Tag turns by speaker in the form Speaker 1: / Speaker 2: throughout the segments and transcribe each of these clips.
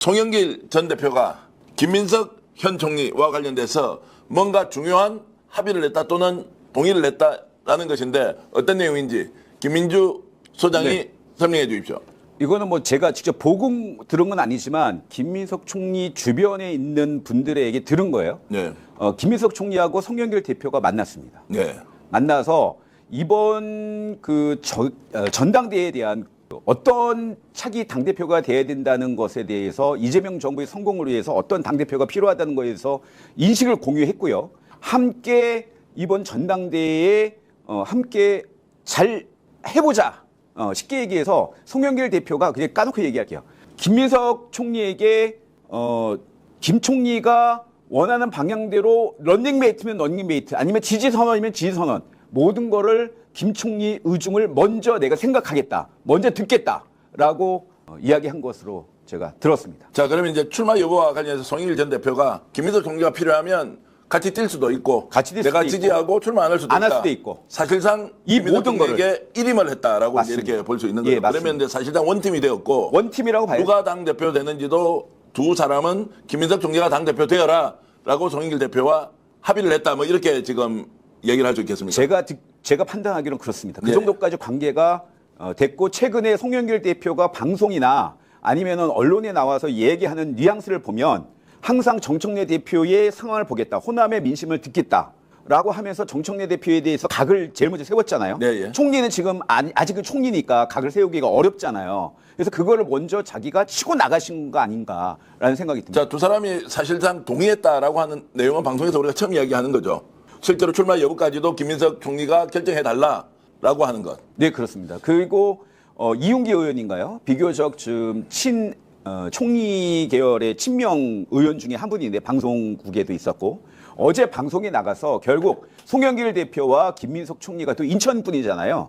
Speaker 1: 송영길 전 대표가 김민석 현 총리와 관련돼서 뭔가 중요한 합의를 냈다 또는 동의를 냈다라는 것인데 어떤 내용인지 김민주 소장이 설명해 주십시오.
Speaker 2: 이거는 뭐 제가 직접 보고 들은 건 아니지만 김민석 총리 주변에 있는 분들에게 들은 거예요.
Speaker 1: 네.
Speaker 2: 김민석 총리하고 송영길 대표가 만났습니다.
Speaker 1: 네.
Speaker 2: 만나서 이번 전당대회에 대한 어떤 차기 당대표가 돼야 된다는 것에 대해서 이재명 정부의 성공을 위해서 어떤 당대표가 필요하다는 것에 대해서 인식을 공유했고요. 함께 이번 전당대회에 함께 잘 해보자. 쉽게 얘기해서 송영길 대표가 그냥 까놓고 얘기할게요. 김민석 총리에게 김 총리가 원하는 방향대로 런닝메이트면 런닝메이트 아니면 지지선언이면 지지선언 모든 거를 김 총리 의중을 먼저 내가 생각하겠다. 먼저 듣겠다라고 이야기한 것으로 제가 들었습니다.
Speaker 1: 자, 그러면 이제 출마 여부와 관련해서 송영길 전 대표가 김민석 총리가 필요하면 같이 뛸 수도 있고
Speaker 2: 같이 뛸
Speaker 1: 내가
Speaker 2: 수도
Speaker 1: 지지하고 출마 안 할 수도
Speaker 2: 안 할
Speaker 1: 있다.
Speaker 2: 수도 있고.
Speaker 1: 사실상
Speaker 2: 이
Speaker 1: 김민석
Speaker 2: 모든 거를
Speaker 1: 총리에게 일임을 했다라고 이제
Speaker 2: 맞습니다.
Speaker 1: 이렇게 볼 수 있는 거예요.
Speaker 2: 예, 맞습니다.
Speaker 1: 그러면 이제 사실상 원팀이 되었고
Speaker 2: 원팀이라고 봐요.
Speaker 1: 누가 당대표 되는지도 두 사람은 김민석 총리가 당대표 되어라 라고 송영길 대표와 합의를 했다. 뭐 이렇게 지금 얘기를 할 수 있겠습니까?
Speaker 2: 제가 판단하기로는 그렇습니다. 그
Speaker 1: 네.
Speaker 2: 정도까지 관계가 됐고 최근에 송영길 대표가 방송이나 아니면은 언론에 나와서 얘기하는 뉘앙스를 보면 항상 정청래 대표의 상황을 보겠다. 호남의 민심을 듣겠다라고 하면서 정청래 대표에 대해서 각을 제일 먼저 세웠잖아요.
Speaker 1: 네, 예.
Speaker 2: 총리는 지금 아직은 총리니까 각을 세우기가 어렵잖아요. 그래서 그거를 먼저 자기가 치고 나가신 거 아닌가라는 생각이 듭니다.
Speaker 1: 자, 두 사람이 사실상 동의했다라고 하는 내용은 방송에서 우리가 처음 이야기하는 거죠. 실제로 출마 여부까지도 김민석 총리가 결정해달라라고 하는 것.
Speaker 2: 네, 그렇습니다. 그리고 이용기 의원인가요? 비교적 좀 총리 계열의 친명 의원 중에 한 분인데 방송국에도 있었고 어제 방송에 나가서 결국 송영길 대표와 김민석 총리가 또 인천 분이잖아요.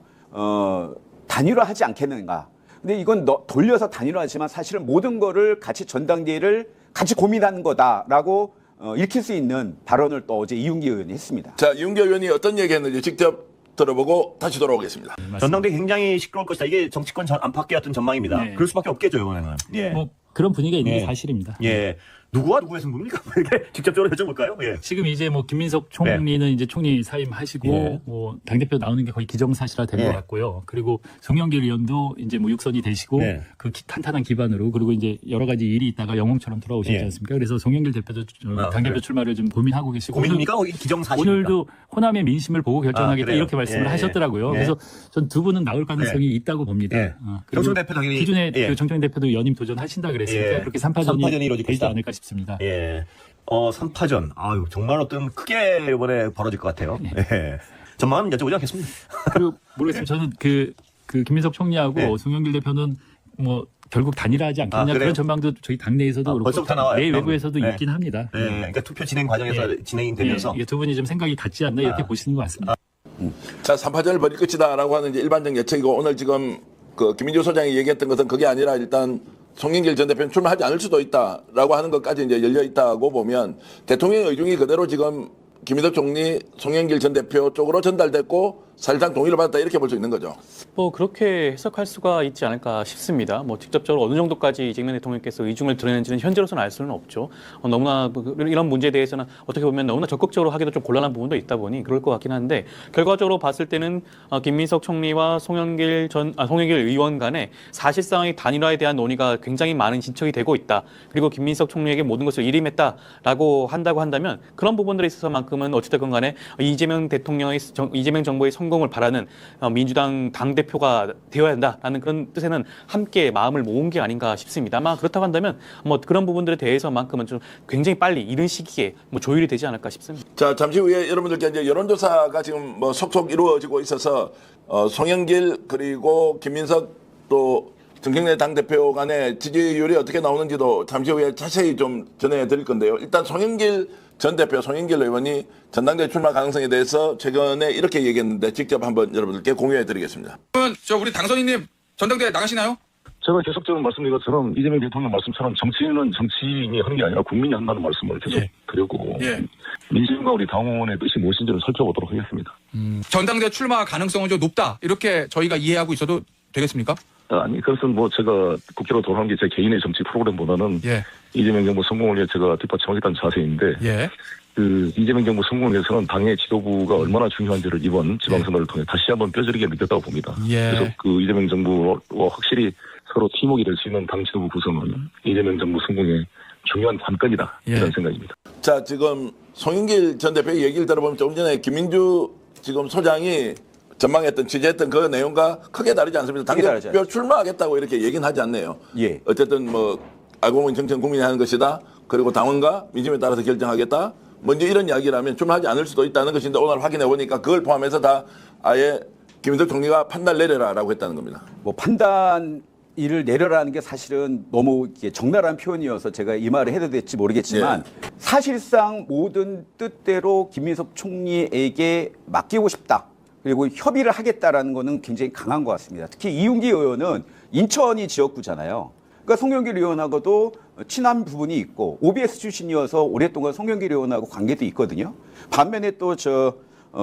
Speaker 2: 단일화하지 않겠는가. 근데 이건 돌려서 단일화하지만 사실은 모든 거를 같이 전당대회를 같이 고민하는 거다라고 읽힐 수 있는 발언을 또 어제 이용기 의원이 했습니다.
Speaker 1: 자, 이용기 의원이 어떤 얘기했는지 직접 들어보고 다시 돌아오겠습니다.
Speaker 3: 전당대회 굉장히 시끄러울 것이다. 이게 정치권 안팎의 전망입니다.
Speaker 4: 네.
Speaker 3: 그럴 수밖에 없겠죠, 이번에는. 예.
Speaker 4: 뭐 그런 분위기가 있는 게
Speaker 3: 예.
Speaker 4: 사실입니다.
Speaker 3: 예. 누구와 누구의 승부입니까? 이렇게 직접적으로 여쭤볼까요? 예.
Speaker 4: 지금 이제 뭐 김민석 총리는 이제 총리 사임하시고
Speaker 3: 예.
Speaker 4: 뭐 당대표 나오는 게 거의 기정사실화 된 것
Speaker 3: 예.
Speaker 4: 같고요. 그리고 송영길 의원도 이제 뭐 육선이 되시고
Speaker 3: 예.
Speaker 4: 그 탄탄한 기반으로 그리고 이제 여러 가지 일이 있다가 영웅처럼 돌아오시지
Speaker 3: 예.
Speaker 4: 않습니까? 그래서 송영길 대표도 당대표
Speaker 3: 그래.
Speaker 4: 출마를 좀 고민하고 계시고
Speaker 3: 고민입니까? 기정사실입니까?
Speaker 4: 오늘도 호남의 민심을 보고 결정하겠다
Speaker 3: 그래요?
Speaker 4: 이렇게 말씀을
Speaker 3: 예.
Speaker 4: 하셨더라고요.
Speaker 3: 예.
Speaker 4: 그래서 전 두 분은 나올 가능성이 있다고 봅니다.
Speaker 3: 예.
Speaker 4: 그리고
Speaker 3: 정청래 대표 당연히
Speaker 4: 기존에
Speaker 3: 예.
Speaker 4: 그 정청래 대표도 연임 도전하신다 그랬으니까
Speaker 3: 예.
Speaker 4: 그렇게 3파전이
Speaker 3: 이루어질
Speaker 4: 되지
Speaker 3: 것이다.
Speaker 4: 않을까 싶습니다.
Speaker 3: 예. 3파전. 아유, 정말 어떤 크게 이번에 벌어질 것 같아요. 예. 전망은 여쭤보지 않겠습니다.
Speaker 4: 그리고 모르겠습니다. 저는 그 김민석 총리하고
Speaker 3: 네.
Speaker 4: 송영길 대표는 뭐 결국 단일화하지 않겠냐
Speaker 3: 그래요?
Speaker 4: 그런 전망도 저희 당내에서도 그렇고
Speaker 3: 벌써부터 나와요?
Speaker 4: 내 외부에서도
Speaker 3: 네.
Speaker 4: 있긴 합니다.
Speaker 3: 예. 그러니까 투표 진행 과정에서 진행이 되면서
Speaker 4: 이게 두 분이 좀 생각이 같지 않나 이렇게 보시는 것 같습니다.
Speaker 1: 자, 3파전을 벌일 것이다라고 하는 이제 일반적 예측이고 오늘 지금 그 김민주 소장이 얘기했던 것은 그게 아니라 일단 송영길 전 대표는 출마하지 않을 수도 있다라고 하는 것까지 이제 열려 있다고 보면 대통령의 의중이 그대로 지금 김민석 총리, 송영길 전 대표 쪽으로 전달됐고 사실상 동의를 받았다 이렇게 볼 수 있는 거죠.
Speaker 5: 뭐 그렇게 해석할 수가 있지 않을까 싶습니다. 뭐 직접적으로 어느 정도까지 이재명 대통령께서 의중을 드러내는지는 현재로서는 알 수는 없죠. 너무나 이런 문제에 대해서는 어떻게 보면 너무나 적극적으로 하기도 좀 곤란한 부분도 있다 보니 그럴 것 같긴 한데 결과적으로 봤을 때는 김민석 총리와 송영길 의원 간에 사실상의 단일화에 대한 논의가 굉장히 많은 진척이 되고 있다. 그리고 김민석 총리에게 모든 것을 일임했다라고 한다고 한다면 그런 부분들에 있어서만큼은 어찌됐건 간에 이재명 정부의 성공을 바라는 민주당 당대표가 되어야 한다라는 그런 뜻에는 함께 마음을 모은 게 아닌가 싶습니다. 아마 그렇다고 한다면 뭐 그런 부분들에 대해서만큼은 좀 굉장히 빨리 이른 시기에 뭐 조율이 되지 않을까 싶습니다.
Speaker 1: 자, 잠시 후에 여러분들께 이제 여론조사가 지금 뭐 속속 이루어지고 있어서 송영길 그리고 김민석 또 정청래 당대표 간의 지지율이 어떻게 나오는지도 잠시 후에 자세히 좀 전해드릴 건데요. 일단 송영길 전 대표, 송영길 의원이 전당대회 출마 가능성에 대해서 최근에 이렇게 얘기했는데 직접 한번 여러분들께 공유해드리겠습니다.
Speaker 6: 저 우리 당선인님 전당대회 나가시나요?
Speaker 7: 제가 계속적으로 말씀드린 것처럼 이재명 대통령 말씀처럼 정치인은 정치인이 하는 게 아니라 국민이 한다는 말씀을 계속 드리고 민심과 우리 당원의 뜻이 무엇인지를 살펴보도록 하겠습니다.
Speaker 6: 전당대회 출마 가능성은 좀 높다 이렇게 저희가 이해하고 있어도 되겠습니까?
Speaker 7: 아니, 그것은 뭐 제가 국회로 돌아온 게 제 개인의 정치 프로그램보다는
Speaker 6: 예.
Speaker 7: 이재명 정부 성공을 위해 제가 뒷받침하겠다는 자세인데
Speaker 6: 예.
Speaker 7: 그 이재명 정부 성공을 위해서는 당의 지도부가 얼마나 중요한지를 이번 지방선거를 통해 다시 한번 뼈저리게 느꼈다고 봅니다.
Speaker 6: 예.
Speaker 7: 그래서 그 이재명 정부와 확실히 서로 팀워크가 될 수 있는 당 지도부 구성은 이재명 정부 성공의 중요한 관건이다.
Speaker 6: 예.
Speaker 7: 이런 생각입니다.
Speaker 1: 자, 지금 송영길 전 대표의 얘기를 들어보면 조금 전에 김민주 지금 소장이 전망했던 취재했던 그 내용과 크게 다르지 않습니다.
Speaker 2: 크게 다르지
Speaker 1: 당대표
Speaker 2: 않죠.
Speaker 1: 출마하겠다고 이렇게 얘기는 하지 않네요.
Speaker 2: 예.
Speaker 1: 어쨌든 뭐 알고 보면 정치는 국민이 하는 것이다. 그리고 당원과 민심에 따라서 결정하겠다. 먼저 이런 이야기라면 출마하지 않을 수도 있다는 것인데 오늘 확인해 보니까 그걸 포함해서 다 아예 김인석 총리가 판단 내려라라고 했다는 겁니다.
Speaker 2: 뭐 판단 일을 내려라는 게 사실은 너무 이게 적나라한 표현이어서 제가 이 말을 해도 될지 모르겠지만 사실상 모든 뜻대로 김민석 총리에게 맡기고 싶다. 그리고 협의를 하겠다라는 거는 굉장히 강한 것 같습니다. 특히 이윤기 의원은 인천이 지역구잖아요. 그러니까 송영길 의원하고도 친한 부분이 있고 OBS 출신이어서 오랫동안 송영길 의원하고 관계도 있거든요. 반면에 또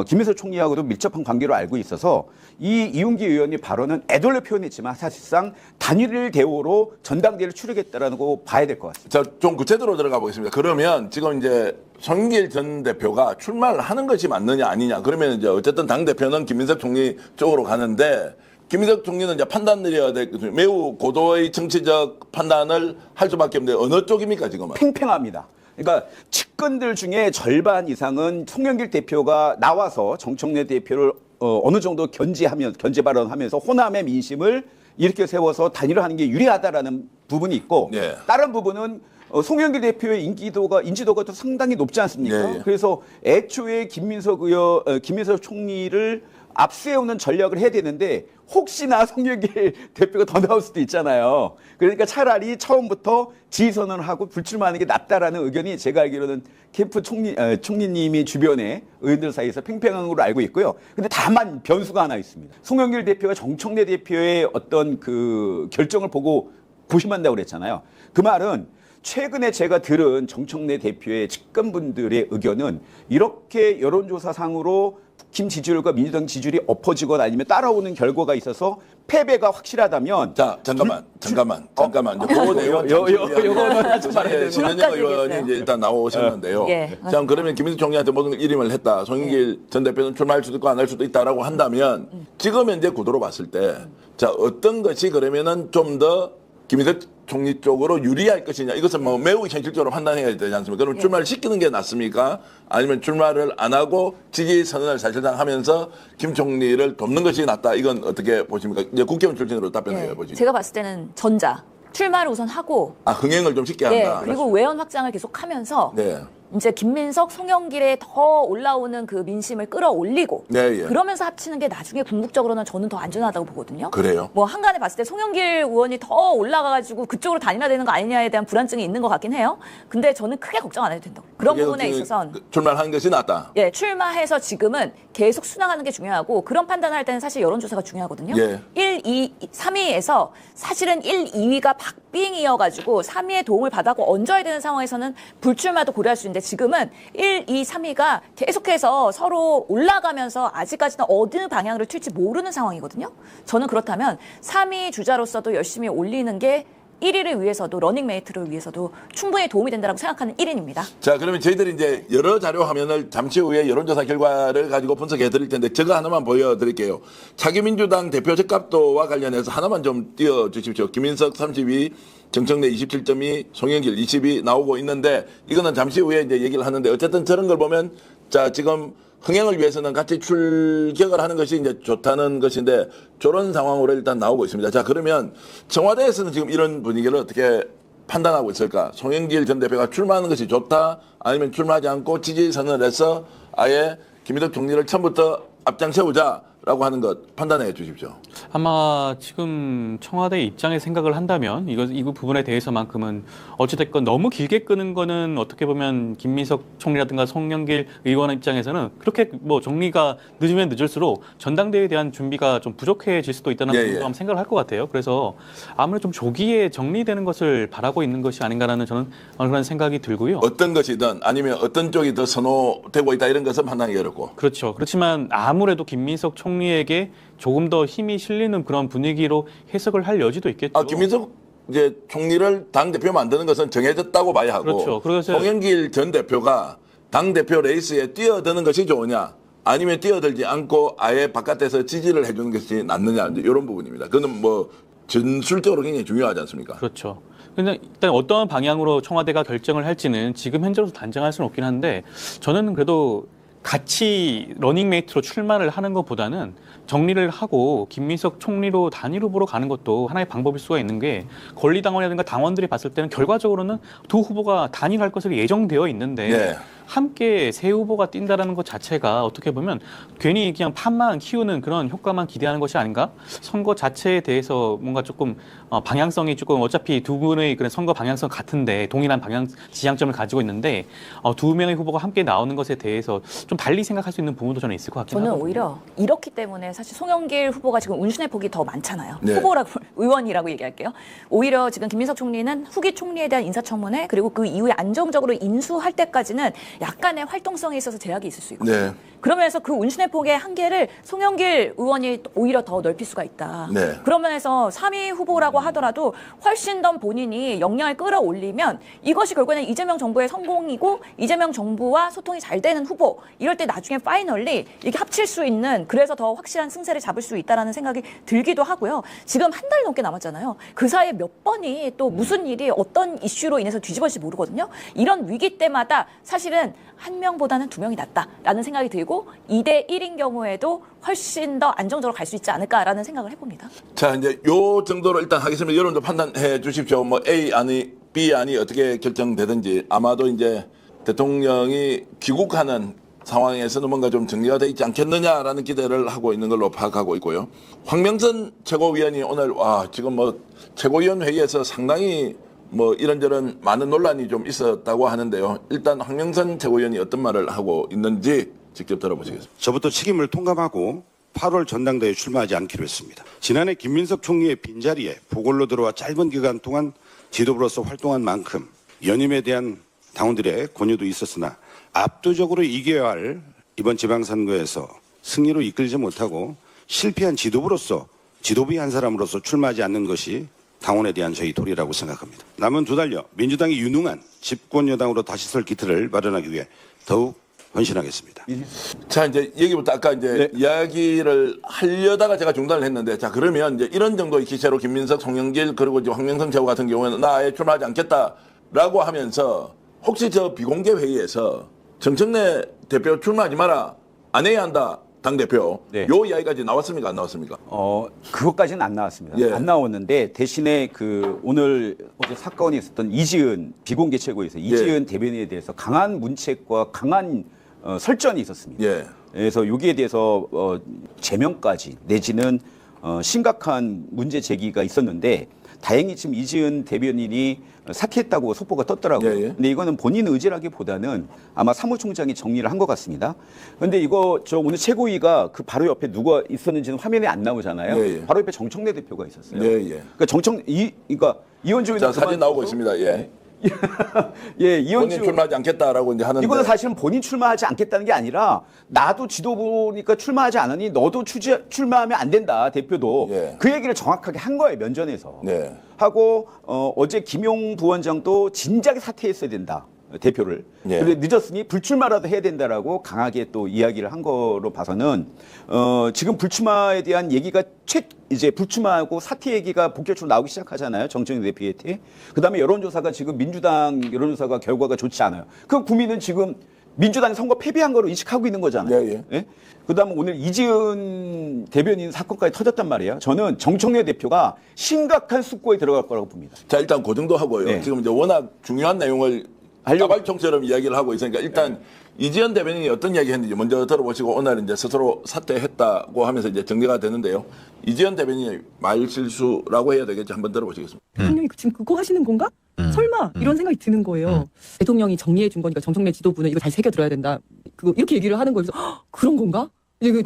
Speaker 2: 김민석 총리하고도 밀접한 관계로 알고 있어서 이 이윤기 의원의 발언은 애돌려 표현했지만 사실상 단일 대오로 전당대회를 추르겠다라는 거 봐야 될 것 같습니다.
Speaker 1: 자, 좀 구체적으로 들어가 보겠습니다. 그러면 지금 이제 송영길 전 대표가 출마를 하는 것이 맞느냐 아니냐. 그러면 이제 어쨌든 당 대표는 김민석 총리 쪽으로 가는데 김민석 총리는 이제 판단 내려야 될 매우 고도의 정치적 판단을 할 수밖에 없는데 어느 쪽입니까 지금은?
Speaker 2: 팽팽합니다. 그러니까 측근들 중에 절반 이상은 송영길 대표가 나와서 정청래 대표를 어느 정도 견제 발언하면서 호남의 민심을 이렇게 세워서 단일화하는 게 유리하다라는 부분이 있고
Speaker 1: 예.
Speaker 2: 다른 부분은 송영길 대표의 인지도가 또 상당히 높지 않습니까?
Speaker 1: 예.
Speaker 2: 그래서 애초에 김민석 총리를 앞세우는 전략을 해야 되는데 혹시나 송영길 대표가 더 나올 수도 있잖아요. 그러니까 차라리 처음부터 지휘선언을 하고 불출마하는 게 낫다라는 의견이 제가 알기로는 캠프 총리님이 주변에 의원들 사이에서 팽팽한 걸로 알고 있고요. 근데 다만 변수가 하나 있습니다. 송영길 대표가 정청래 대표의 어떤 그 결정을 보고 고심한다고 그랬잖아요. 그 말은 최근에 제가 들은 정청래 대표의 측근분들의 의견은 이렇게 여론조사상으로 국힘 지지율과 민주당 지지율이 엎어지거나 아니면 따라오는 결과가 있어서 패배가 확실하다면
Speaker 1: 자, 잠깐만. 그거 내용
Speaker 2: 요거는 하지 말아야 되는
Speaker 1: 신현영 의원이 이제 일단 나오셨는데요.
Speaker 8: 예.
Speaker 1: 자, 그러면 김민석 총리한테 모든 걸 일임을 했다. 송영길 전 대표는 출마할 수도 있고 안 할 수도 있다라고 한다면 지금 현재 구도로 봤을 때 자, 어떤 것이 그러면은 좀 더 김민석 총리 쪽으로 유리할 것이냐. 이것은 뭐 매우 현실적으로 판단해야 되지 않습니까? 그럼 출마를 시키는 게 낫습니까? 아니면 출마를 안 하고 지지 선언을 사실상 하면서 김 총리를 돕는 것이 낫다. 이건 어떻게 보십니까? 이제 국회의원 출신으로 답변해 보시죠.
Speaker 8: 제가 봤을 때는 전자. 출마를 우선 하고
Speaker 1: 흥행을 좀 쉽게 한다.
Speaker 8: 그리고 외연 확장을 계속하면서
Speaker 1: 네.
Speaker 8: 이제 김민석, 송영길에 더 올라오는 그 민심을 끌어올리고
Speaker 1: 네, 예.
Speaker 8: 그러면서 합치는 게 나중에 궁극적으로는 저는 더 안전하다고 보거든요.
Speaker 1: 그래요?
Speaker 8: 뭐 한간에 봤을 때 송영길 의원이 더 올라가가지고 그쪽으로 단일화되는 거 아니냐에 대한 불안증이 있는 것 같긴 해요. 근데 저는 크게 걱정 안 해도 된다고. 그런 부분에 있어서는
Speaker 1: 출마를 하는 것이 낫다.
Speaker 8: 예, 출마해서 지금은 계속 순항하는 게 중요하고 그런 판단을 할 때는 사실 여론조사가 중요하거든요.
Speaker 1: 예.
Speaker 8: 1, 2, 3위에서 사실은 1, 2위가 박빙이어가지고 3위의 도움을 받아고 얹어야 되는 상황에서는 불출마도 고려할 수 있는데 지금은 1, 2, 3위가 계속해서 서로 올라가면서 아직까지는 어느 방향으로 튈지 모르는 상황이거든요. 저는 그렇다면 3위 주자로서도 열심히 올리는 게 1위를 위해서도 러닝메이트를 위해서도 충분히 도움이 된다고 생각하는 1인입니다.
Speaker 1: 자, 그러면 저희들이 이제 여러 자료 화면을 잠시 후에 여론조사 결과를 가지고 분석해 드릴 텐데 저거 하나만 보여드릴게요. 차기민주당 대표 적합도와 관련해서 하나만 좀 띄워주십시오. 김인석 32, 정청래 27.2, 송영길 20이 나오고 있는데 이거는 잠시 후에 이제 얘기를 하는데 어쨌든 저런 걸 보면 자, 지금 흥행을 위해서는 같이 출격을 하는 것이 이제 좋다는 것인데 저런 상황으로 일단 나오고 있습니다. 자, 그러면 청와대에서는 지금 이런 분위기를 어떻게 판단하고 있을까? 송영길 전 대표가 출마하는 것이 좋다? 아니면 출마하지 않고 지지 선언을 해서 아예 김민석 총리를 처음부터 앞장 세우자라고 하는 것 판단해 주십시오.
Speaker 5: 아마 지금 청와대 입장의 생각을 한다면 이 부분에 대해서만큼은 어찌됐건 너무 길게 끄는 거는 어떻게 보면 김민석 총리라든가 송영길 의원 입장에서는 그렇게 뭐 정리가 늦으면 늦을수록 전당대회에 대한 준비가 좀 부족해질 수도 있다는 부분도 한번 생각을 할 것 같아요. 그래서 아무래도 좀 조기에 정리되는 것을 바라고 있는 것이 아닌가라는 저는 그런 생각이 들고요.
Speaker 1: 어떤 것이든 아니면 어떤 쪽이 더 선호되고 있다 이런 것은 판단하기 어렵고.
Speaker 5: 그렇죠. 그렇지만 아무래도 김민석 총리 총리에게 조금 더 힘이 실리는 그런 분위기로 해석을 할 여지도 있겠죠.
Speaker 1: 김민석 이제 총리를 당 대표 만드는 것은 정해졌다고 봐야 하고,
Speaker 5: 그렇죠. 그래서
Speaker 1: 송영길 전 대표가 당 대표 레이스에 뛰어드는 것이 좋으냐, 아니면 뛰어들지 않고 아예 바깥에서 지지를 해주는 것이 낫느냐, 이런 부분입니다. 그거는 뭐 전술적으로 굉장히 중요하지 않습니까?
Speaker 5: 그렇죠. 근데 일단 어떤 방향으로 청와대가 결정을 할지는 지금 현재로서 단정할 수는 없긴 한데, 저는 그래도 같이 러닝메이트로 출마를 하는 것보다는 정리를 하고 김민석 총리로 단일 후보로 가는 것도 하나의 방법일 수가 있는 게, 권리당원이라든가 당원들이 봤을 때는 결과적으로는 두 후보가 단일할 것으로 예정되어 있는데
Speaker 1: 네.
Speaker 5: 함께 새 후보가 뛴다라는 것 자체가 어떻게 보면 괜히 그냥 판만 키우는 그런 효과만 기대하는 것이 아닌가? 선거 자체에 대해서 뭔가 조금 방향성이 조금, 어차피 두 분의 그런 선거 방향성 같은데 동일한 방향 지향점을 가지고 있는데 두 명의 후보가 함께 나오는 것에 대해서 좀 달리 생각할 수 있는 부분도 저는 있을 것 같긴
Speaker 8: 저는
Speaker 5: 하거든요.
Speaker 8: 오히려 이렇기 때문에 사실 송영길 후보가 지금 운신의 폭이 더 많잖아요.
Speaker 1: 네.
Speaker 8: 후보라고 의원이라고 얘기할게요. 오히려 지금 김민석 총리는 후기 총리에 대한 인사청문회, 그리고 그 이후에 안정적으로 인수할 때까지는 약간의 활동성에 있어서 제약이 있을 수 있거든요.
Speaker 1: 네.
Speaker 8: 그러면서 그 운신의 폭의 한계를 송영길 의원이 오히려 더 넓힐 수가 있다.
Speaker 1: 네.
Speaker 8: 그런 면에서 3위 후보라고 하더라도 훨씬 더 본인이 역량을 끌어올리면 이것이 결국에는 이재명 정부의 성공이고, 이재명 정부와 소통이 잘 되는 후보, 이럴 때 나중에 파이널리 이게 합칠 수 있는, 그래서 더 확실한 승세를 잡을 수 있다라는 생각이 들기도 하고요. 지금 한 달 넘게 남았잖아요. 그 사이에 몇 번이 또 무슨 일이 어떤 이슈로 인해서 뒤집어질지 모르거든요. 이런 위기 때마다 사실은 한 명보다는 두 명이 낫다라는 생각이 들고, 2대 1인 경우에도 훨씬 더 안정적으로 갈 수 있지 않을까라는 생각을 해봅니다.
Speaker 1: 자, 이제 요 정도로 일단 하겠습니다. 여러분들 판단해 주십시오. 뭐 A 안이 B 안이 어떻게 결정되든지, 아마도 이제 대통령이 귀국하는 상황에서는 뭔가 좀 정리가 돼 있지 않겠느냐라는 기대를 하고 있는 걸로 파악하고 있고요. 황명선 최고위원이 오늘 지금 뭐 최고위원 회의에서 상당히 뭐 이런저런 많은 논란이 좀 있었다고 하는데요. 일단 황명선 최고위원이 어떤 말을 하고 있는지 직접 들어보시겠습니다.
Speaker 9: 저부터 책임을 통감하고 8월 전당대회에 출마하지 않기로 했습니다. 지난해 김민석 총리의 빈자리에 보궐로 들어와 짧은 기간 동안 지도부로서 활동한 만큼 연임에 대한 당원들의 권유도 있었으나, 압도적으로 이겨야 할 이번 지방선거에서 승리로 이끌지 못하고 실패한 지도부로서, 지도부의 한 사람으로서 출마하지 않는 것이 당원에 대한 저희 도리라고 생각합니다. 남은 두 달여 민주당이 유능한 집권 여당으로 다시 설 기틀을 마련하기 위해 더욱 헌신하겠습니다.
Speaker 1: 자, 이제 여기부터 아까 이제 이야기를 하려다가 제가 중단을 했는데, 자, 그러면 이제 이런 정도의 기세로 김민석, 송영길, 그리고 지금 황명선 최고 같은 경우에는 나 아예 출마하지 않겠다라고 하면서, 혹시 저 비공개 회의에서 정청래 대표 출마하지 마라, 안 해야 한다, 당대표,
Speaker 2: 네.
Speaker 1: 요 이야기까지 나왔습니까, 안 나왔습니까?
Speaker 2: 그것까지는 안 나왔습니다.
Speaker 1: 예.
Speaker 2: 안 나왔는데, 대신에 오늘 어제 사건이 있었던 이지은 비공개 최고에서 이지은 대변인에 대해서 강한 문책과 강한 설전이 있었습니다.
Speaker 1: 예.
Speaker 2: 그래서 여기에 대해서 제명까지 내지는 심각한 문제 제기가 있었는데, 다행히 지금 이지은 대변인이 사퇴했다고 속보가 떴더라고요.
Speaker 1: 예, 예.
Speaker 2: 근데 이거는 본인 의지라기보다는 아마 사무총장이 정리를 한 것 같습니다. 근데 이거 오늘 최고위가 그 바로 옆에 누가 있었는지는 화면에 안 나오잖아요.
Speaker 1: 예, 예.
Speaker 2: 바로 옆에 정청래 대표가 있었어요.
Speaker 1: 예, 예.
Speaker 2: 그러니까 이현주
Speaker 1: 자,
Speaker 2: 의원
Speaker 1: 사진 나오고 있습니다. 예.
Speaker 2: 예,
Speaker 1: 본인
Speaker 2: 이현주
Speaker 1: 출마하지 않겠다라고 이제 하는데.
Speaker 2: 이거는 사실은 본인 출마하지 않겠다는 게 아니라, 나도 지도부니까 출마하지 않으니 너도 출마하면 안 된다, 대표도.
Speaker 1: 예.
Speaker 2: 그 얘기를 정확하게 한 거예요, 면전에서.
Speaker 1: 네.
Speaker 2: 하고 어제 김용 부원장도 진작에 사퇴했어야 된다, 대표를.
Speaker 1: 예.
Speaker 2: 그런데 늦었으니 불출마라도 해야 된다라고 강하게 또 이야기를 한 거로 봐서는 지금 불출마에 대한 얘기가 이제 불출마하고 사퇴 얘기가 본격적으로 나오기 시작하잖아요, 정청래 대표한테. 그다음에 여론조사가 지금 민주당 여론조사가 결과가 좋지 않아요. 그 국민은 지금 민주당이 선거 패배한 거로 인식하고 있는 거잖아요.
Speaker 1: 예, 예.
Speaker 2: 그다음에 오늘 이지은 대변인 사건까지 터졌단 말이에요. 저는 정청래 대표가 심각한 숙고에 들어갈 거라고 봅니다.
Speaker 1: 자, 일단 그 정도 하고요.
Speaker 2: 네.
Speaker 1: 지금 이제 워낙 중요한 내용을 까발총처럼 이야기를 하고 있으니까, 일단 이지은 대변인이 어떤 이야기 했는지 먼저 들어보시고, 오늘 이제 스스로 사퇴했다고 하면서 이제 정리가 되는데요. 이지은 대변인의 말 실수라고 해야 되겠죠. 한번 들어보시겠습니다.
Speaker 10: 대통령이 지금 그거 하시는 건가? 설마 이런 생각이 드는 거예요. 대통령이 정리해 준 거니까 정청래 지도부는 이거 잘 새겨들어야 된다. 그거 이렇게 얘기를 하는 거예요. 그래서 그런 건가? 이제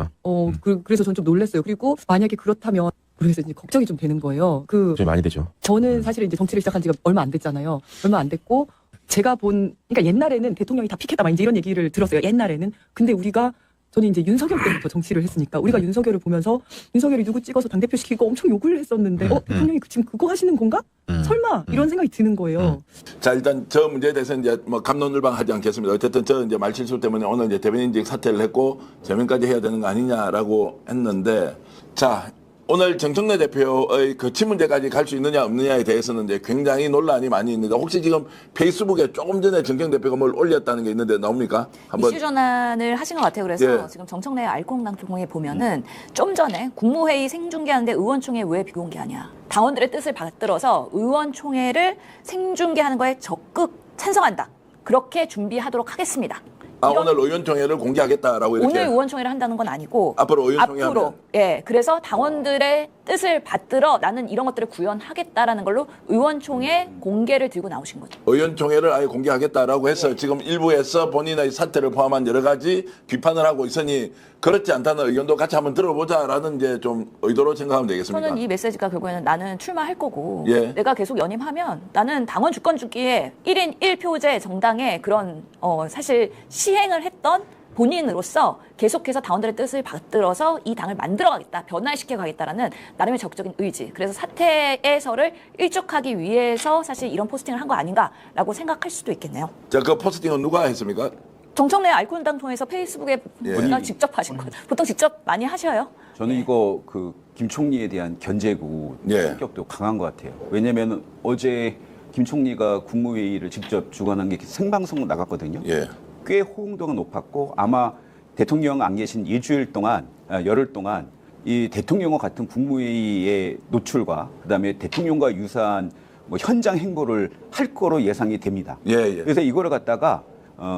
Speaker 10: 그래서 전 좀 놀랐어요. 그리고 만약에 그렇다면, 그래서 이제 걱정이 좀 되는 거예요.
Speaker 3: 좀 많이 되죠.
Speaker 10: 저는 사실 이제 정치를 시작한 지가 얼마 안 됐잖아요. 얼마 안 됐고, 제가 그러니까 옛날에는 대통령이 다 피켓다 막 이제 이런 얘기를 들었어요. 옛날에는. 근데 우리가 저는 이제 윤석열 때부터 정치를 했으니까 우리가 윤석열을 보면서 윤석열이 누구 찍어서 당대표 시키고 엄청 욕을 했었는데 대통령이 지금 그거 하시는 건가? 설마 이런 생각이 드는 거예요.
Speaker 1: 자, 일단 저 문제에 대해서 이제 뭐 갑론을방하지 않겠습니다. 어쨌든 저 이제 말실수 때문에 오늘 이제 대변인직 사퇴를 했고 제명까지 해야 되는 거 아니냐라고 했는데, 자, 오늘 정청래 대표의 거치 문제까지 갈 수 있느냐 없느냐에 대해서는 이제 굉장히 논란이 많이 있는데, 혹시 지금 페이스북에 조금 전에 정청 대표가 뭘 올렸다는 게 있는데 나옵니까?
Speaker 8: 이슈 전환을 하신 것 같아요. 그래서
Speaker 1: 예.
Speaker 8: 지금 정청래 알콩당 통에 보면은 좀 전에 국무회의 생중계하는데 의원총회 왜 비공개하냐. 당원들의 뜻을 받들어서 의원총회를 생중계하는 거에 적극 찬성한다. 그렇게 준비하도록 하겠습니다.
Speaker 1: 오늘 의원총회를 공개하겠다라고 이렇게.
Speaker 8: 오늘 의원총회를 한다는 건 아니고
Speaker 1: 앞으로 의원총회
Speaker 8: 앞으로
Speaker 1: 하면.
Speaker 8: 예, 그래서 당원들의 뜻을 받들어 나는 이런 것들을 구현하겠다라는 걸로 의원총회 공개를 들고 나오신 거죠.
Speaker 1: 의원총회를 아예 공개하겠다라고 해서 지금 일부에서 본인의 사퇴를 포함한 여러 가지 비판을 하고 있으니 그렇지 않다는 의견도 같이 한번 들어보자라는 이제 좀 의도로 생각하면 되겠습니까?
Speaker 8: 저는 이 메시지가 결국에는 나는 출마할 거고
Speaker 1: 예.
Speaker 8: 내가 계속 연임하면 나는 당원 주권 주기에 1인 1표제 정당의 그런 사실 시행을 했던 본인으로서 계속해서 당원들의 뜻을 받들어서 이 당을 만들어가겠다, 변화시켜 가겠다라는 나름의 적극적인 의지. 그래서 사퇴에서를 일축하기 위해서 사실 이런 포스팅을 한 거 아닌가라고 생각할 수도 있겠네요.
Speaker 1: 자, 그 포스팅은 누가 했습니까?
Speaker 8: 정청래 알콩당 통해서 페이스북에 본인가 직접 하신 거예요. 보통 직접 많이 하셔요.
Speaker 2: 저는 이거 그 김 총리에 대한 견제구
Speaker 1: 예.
Speaker 2: 성격도 강한 것 같아요. 왜냐하면 어제 김 총리가 국무회의를 직접 주관한 게 생방송으로 나갔거든요.
Speaker 1: 예.
Speaker 2: 꽤 호응도가 높았고 아마 대통령 안 계신 일주일 동안, 열흘 동안 이 대통령과 같은 국무회의의 노출과 그다음에 대통령과 유사한 뭐 현장 행보를 할 거로 예상이 됩니다.
Speaker 1: 예, 예.
Speaker 2: 그래서 이거를 갖다가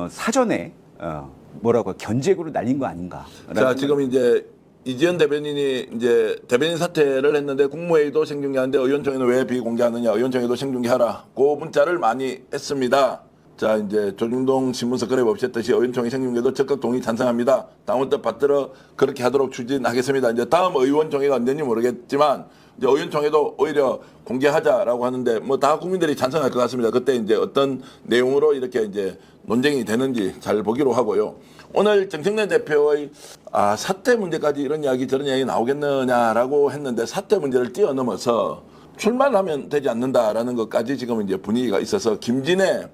Speaker 2: 사전에 뭐라고 견제구를 날린 거 아닌가?
Speaker 1: 자, 지금 이제 이지연 대변인이 이제 대변인 사퇴를 했는데 국무회의도 생중계하는데 의원총회는 왜 비공개하느냐, 의원총회도 생중계하라. 그 문자를 많이 했습니다. 자, 이제 조중동 신문서 그래 없었듯이 의원총회 생중계도 적극 동의 찬성합니다. 당원 뜻 받들어 그렇게 하도록 추진하겠습니다. 이제 다음 의원총회가 언제인지 모르겠지만 이제 의원총회도 오히려 공개하자라고 하는데 뭐 다 국민들이 찬성할 것 같습니다. 그때 이제 어떤 내용으로 이렇게 이제 논쟁이 되는지 잘 보기로 하고요. 오늘 정청래 대표의 사퇴 문제까지 이런 이야기 저런 이야기 나오겠느냐라고 했는데 사퇴 문제를 뛰어넘어서 출마를 하면 되지 않는다라는 것까지 지금 이제 분위기가 있어서 김진애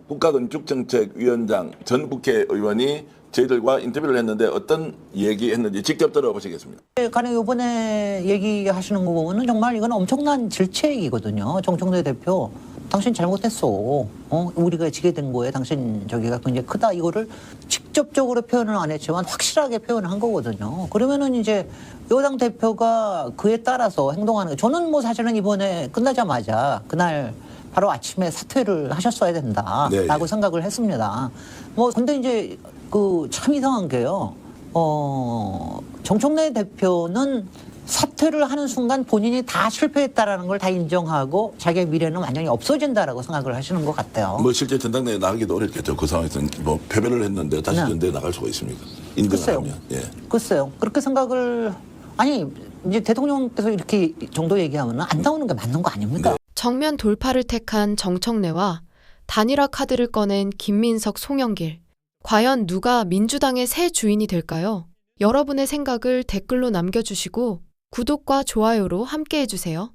Speaker 1: 국가건축정책위원장 전 국회의원이 저희들과 인터뷰를 했는데 어떤 얘기했는지 직접 들어보시겠습니다.
Speaker 11: 가령 이번에 얘기하시는 거 보면은 정말 이건 엄청난 질책이거든요. 정청래 대표, 당신 잘못했어. 우리가 지게 된 거에 당신 저기가 굉장히 크다. 이거를 직접적으로 표현은 안 했지만 확실하게 표현을 한 거거든요. 그러면은 이제 여당 대표가 그에 따라서 행동하는 거. 저는 뭐 사실은 이번에 끝나자마자 그날 바로 아침에 사퇴를 하셨어야 된다라고
Speaker 1: 네.
Speaker 11: 생각을 했습니다. 뭐 근데 이제 그 참 이상한 게요. 정청래 대표는 사퇴를 하는 순간 본인이 다 실패했다라는 걸 다 인정하고 자기의 미래는 완전히 없어진다라고 생각을 하시는 것 같아요.
Speaker 1: 뭐 실제 전당대회 나가기도 어렵겠죠. 그 상황에서는 뭐 패배를 했는데 다시
Speaker 11: 네.
Speaker 1: 전대에 나갈 수가 있습니까? 인정을
Speaker 11: 글쎄요.
Speaker 1: 하면. 예.
Speaker 11: 글쎄요. 그렇게 생각을 아니 이제 대통령께서 이렇게 정도 얘기하면 안 나오는 게 맞는 거 아닙니까?
Speaker 12: 정면 돌파를 택한 정청래와 단일화 카드를 꺼낸 김민석, 송영길. 과연 누가 민주당의 새 주인이 될까요? 여러분의 생각을 댓글로 남겨주시고 구독과 좋아요로 함께해주세요.